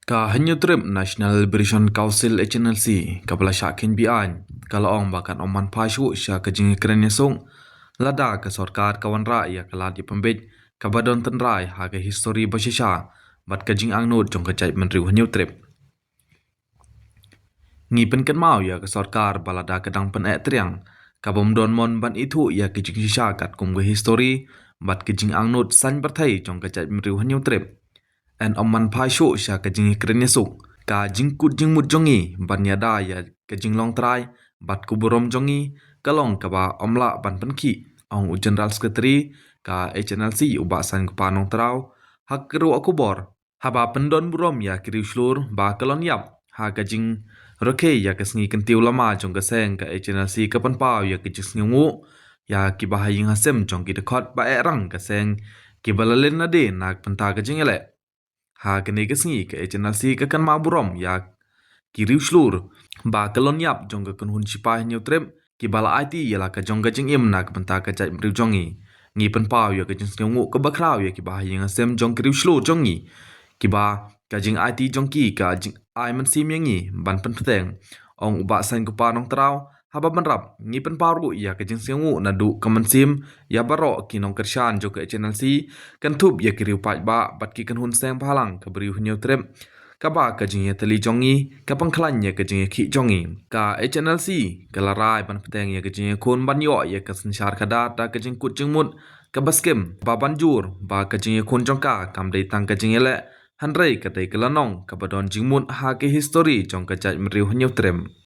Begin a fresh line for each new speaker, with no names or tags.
Ka hanyo trip National Liberation Council HNLC kabla syakin bian kalau ong bakan oman pashu sya kajing kerenya song lada ke sorkar kawan rakyat kelat di pembej kabadon tenrai haga histori basisha bat kajing angnut jong kacai menteri hanyo trip ngi penken mau ya ke sorkar balada kedang pen triang kabom don mon ban itu ya kajing shisha kat kum histori bat kajing angnut san berthai jong kacai menteri hanyo trip en oman pashu sya kajing kerenya song ka jingkut jingmut jongi ban yada ya kajing long trai bat kuburom jongi kalong kaba omla ban penki ong general secretary ka HNLC uba san panong trau hak keru akubor haba pendon burom ya kiri slur ba kalon yap ha kajing roke ya kesngi kentiu lama jong keseng ka HNLC kapan pau ya kajing ngungu ya kibahaying hasem jong ki dekot ba erang keseng kibalalin nade nak penta kajing ele ha kene kesngi ke HNLC kakan maburom ya kiriu slur ba kelon yap jong ke hun sipai nyu trip ki bala IT yala ka jong gajing im nak penta ka jai mriu jongi ngi pen pau ya kajing sngu ke bakrau ya ki ba yang sem jong kiriu slur jongi ki ba kajing IT jong ki ka jing ai man sim yangi ban pen peteng ong uba san ku pa nong trau haba banrap ngi pen paru ya kajing sngu na du kaman sim ya baro ki nong kershan jo ke HNLC kan thup ya kiriu pai ba bat ki kan hun seng palang ka briu nyu trip kaba kajing ya teli jongi ka pangklan ya kajing ya ki jongi ka HNLC kalarai ban peteng ya kajing ya kun ban yo ya ka sensyar kada ta kajing kut jingmut ka baskem ba banjur ba kajing ya kun jongka kam dei tang kajing ya le hanrei ka dei kelanong ka badon jingmut ha ke histori jong ka jai mriu nyu trip